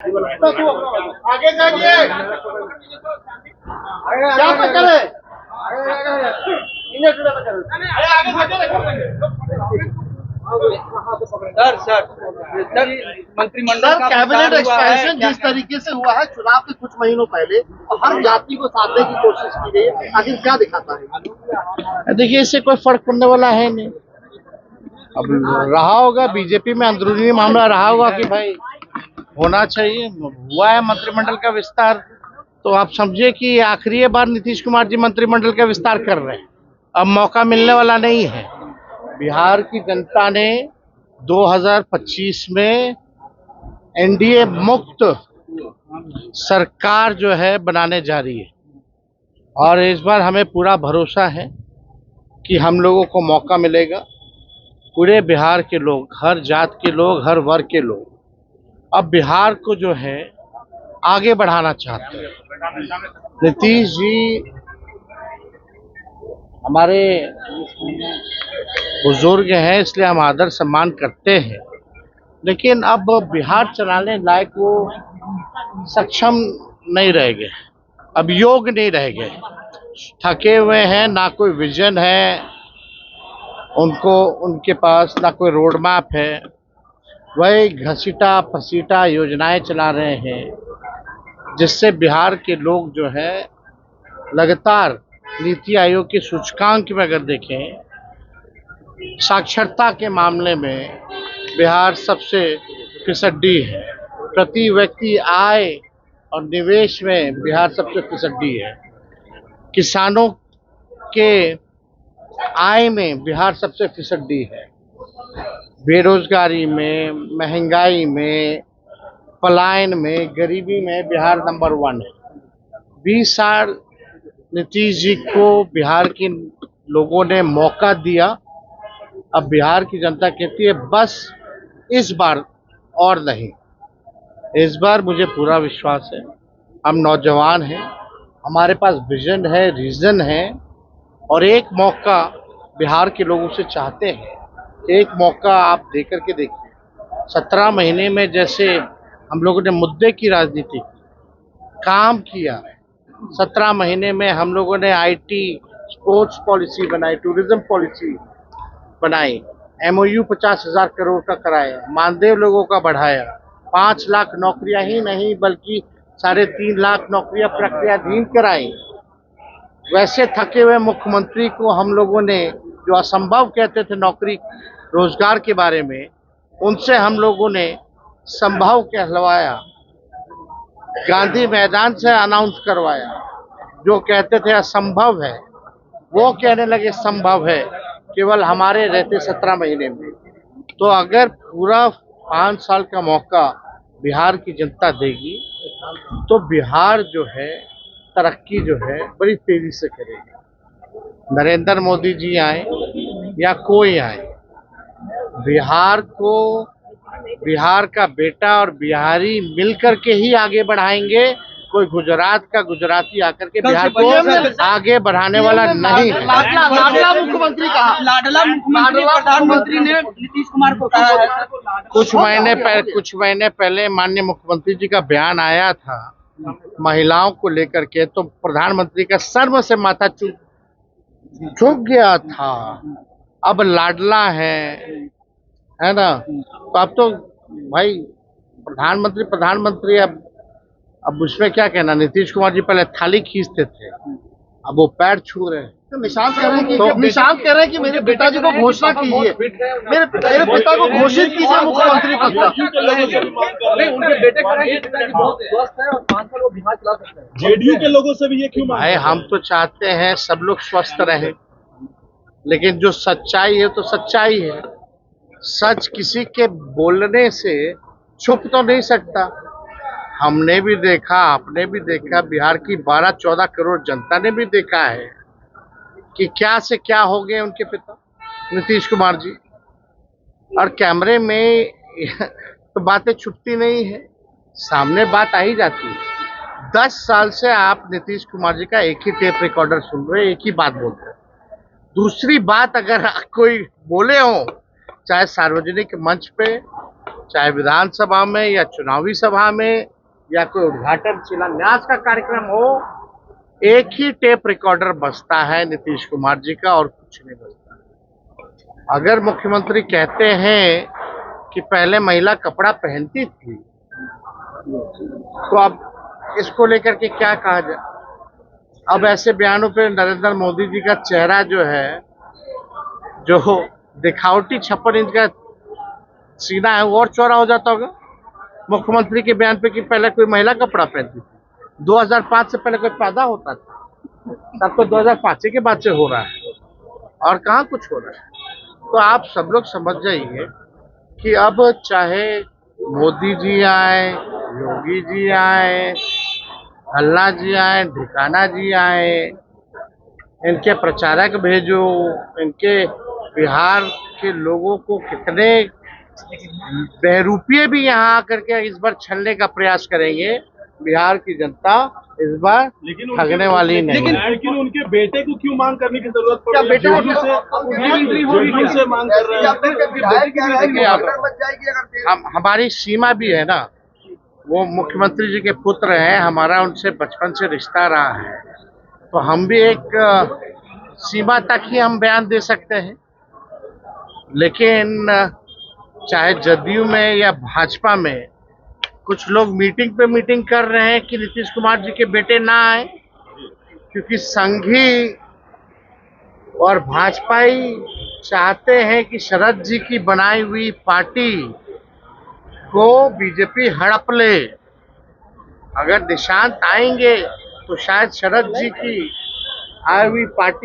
आगे जाइए, क्या पे करे सर सर मंत्रिमंडल सर का कैबिनेट विस्तार हुआ है एक्सपेंशन जिस तरीके से हुआ है चुनाव के कुछ महीनों पहले हर जाति को साधने की कोशिश की गई है, आखिर क्या दिखाता है? देखिए, इससे कोई फर्क पड़ने वाला है नहीं। अब रहा होगा बीजेपी में अंदरूनी मामला रहा होगा कि भाई होना चाहिए, हुआ है मंत्रिमंडल का विस्तार, तो आप समझिए कि आखिरी बार नीतीश कुमार जी मंत्रिमंडल का विस्तार कर रहे हैं। अब मौका मिलने वाला नहीं है। बिहार की जनता ने 2025 में एनडीए मुक्त सरकार जो है बनाने जा रही है, और इस बार हमें पूरा भरोसा है कि हम लोगों को मौका मिलेगा। पूरे बिहार के लोग, हर जात के लोग, हर वर्ग के लोग अब बिहार को जो है आगे बढ़ाना चाहते हैं। नीतीश जी हमारे बुजुर्ग हैं, इसलिए हम आदर सम्मान करते हैं, लेकिन अब बिहार चलाने लायक वो सक्षम नहीं रह गए, अब योग नहीं रह गए, थके हुए हैं, ना कोई विजन है उनको, उनके पास ना कोई रोड मैप है, वही घसीटा फसीटा योजनाएं चला रहे हैं, जिससे बिहार के लोग जो है लगातार नीति आयोग के सूचकांक में अगर देखें, साक्षरता के मामले में बिहार सबसे फिसड्डी है, प्रति व्यक्ति आय और निवेश में बिहार सबसे फिसड्डी है, किसानों के आय में बिहार सबसे फिसड्डी है, बेरोजगारी में, महंगाई में, पलायन में, गरीबी में बिहार नंबर 1 है। 20 साल नीतीश जी को बिहार के लोगों ने मौका दिया। अब बिहार की जनता कहती है बस इस बार और नहीं। इस बार मुझे पूरा विश्वास है, हम नौजवान हैं, हमारे पास विजन है, रीजन है, और एक मौका बिहार के लोगों से चाहते हैं। एक मौका आप दे करके देखिए। 17 महीने में जैसे हम लोगों ने मुद्दे की राजनीति की, काम किया, 17 महीने में हम लोगों ने आईटी, स्पोर्ट्स पॉलिसी बनाई, टूरिज्म पॉलिसी बनाई, एमओयू 50,000 करोड़ का कराया, मानदेय लोगों का बढ़ाया, 5 लाख नौकरियां ही नहीं बल्कि 3.5 लाख नौकरियां प्रक्रियाधीन कराई। वैसे थके हुए मुख्यमंत्री को हम लोगों ने, जो असंभव कहते थे नौकरी रोजगार के बारे में, उनसे हम लोगों ने संभव कहलवाया, गांधी मैदान से अनाउंस करवाया। जो कहते थे असंभव है वो कहने लगे संभव है, केवल हमारे रहते 17 महीने में। तो अगर पूरा 5 साल का मौका बिहार की जनता देगी तो बिहार जो है तरक्की जो है बड़ी तेजी से करेगी। नरेंद्र मोदी जी आए या कोई आए, बिहार को, बिहार का बेटा और बिहारी मिलकर के ही आगे बढ़ाएंगे। कोई गुजरात का गुजराती आकर के बिहार को आगे बढ़ाने वाला नहीं है। लाडला मुख्यमंत्री कहा, लाडला मुख्यमंत्री प्रधानमंत्री ने नीतीश कुमार को कहा है। कुछ महीने पहले माननीय मुख्यमंत्री जी का बयान आया था महिलाओं को लेकर के, तो प्रधानमंत्री का शर्म से माथा झुक गया था। अब लाडला है ना, तो अब तो भाई प्रधानमंत्री अब उसमें क्या कहना। नीतीश कुमार जी पहले थाली खींचते थे, अब वो पैर छू रहे हैं। तो निशांत कह रहे हैं कि मेरे पिताजी को घोषणा कीजिए, मेरे पिता को घोषित कीजिए मुख्यमंत्री पद का। उनके बेटे कह रहे हैं कि पिताजी बहुत स्वस्थ है और 5 साल वो बिहार चला सकते हैं। जेडीयू के लोगों से भी ये क्यों मांग रहे हैं? हम तो चाहते हैं सब लोग स्वस्थ रहें, लेकिन जो सच्चाई है तो सच्चाई है। सच किसी के बोलने से छुप तो नहीं सकता। हमने भी देखा, आपने भी देखा, बिहार की 12-14 करोड़ जनता ने भी देखा है कि क्या से क्या हो गए उनके पिता नीतीश कुमार जी। और कैमरे में तो बातें छुपती नहीं है, सामने बात आ ही जाती है। 10 साल से आप नीतीश कुमार जी का एक ही टेप रिकॉर्डर सुन रहे, एक ही बात बोलते हैं। दूसरी बात अगर कोई बोले हो, चाहे सार्वजनिक मंच पे, चाहे विधानसभा में या चुनावी सभा में या कोई उद्घाटन शिलान्यास का कार्यक्रम हो, एक ही टेप रिकॉर्डर बजता है नीतीश कुमार जी का, और कुछ नहीं बजता। अगर मुख्यमंत्री कहते हैं कि पहले महिला कपड़ा पहनती थी, तो अब इसको लेकर के क्या कहा जाए? अब ऐसे बयानों पे नरेंद्र मोदी जी का चेहरा जो है, जो दिखावटी 56 इंच का सीना है, वो और चौड़ा हो जाता होगा मुख्यमंत्री के बयान पे कि पहले कोई महिला कपड़ा पहनती थी। 2005 से पहले कोई पैदा होता था? तब तो 2005 के बाद से हो रहा है, और कहाँ कुछ हो रहा है। तो आप सब लोग समझ जाइए कि अब चाहे मोदी जी आए, योगी जी आए, भल्ला जी आए, ढिकाना जी आए, इनके प्रचारक भेजो, इनके बिहार के लोगों को कितने बहरूपिये भी यहाँ आकर के इस बार छलने का प्रयास करेंगे, बिहार की जनता इस बार ठगने वाली नहीं है। लेकिन उनके बेटे को क्यों मांग करने की जरूरत क्या पड़ी? बेटे से मांग कर रहे हैं। हमारी सीमा भी है ना, वो मुख्यमंत्री जी के पुत्र हैं, हमारा उनसे बचपन से रिश्ता रहा है, तो हम भी एक सीमा तक ही हम बयान दे सकते हैं। लेकिन चाहे जदयू में या भाजपा में कुछ लोग मीटिंग पे मीटिंग कर रहे हैं कि नीतीश कुमार जी के बेटे ना आए, क्योंकि संघी और भाजपाई चाहते हैं कि शरद जी की बनाई हुई पार्टी को बीजेपी हड़प ले। अगर निशांत आएंगे तो शायद शरद जी की आई हुई पार्टी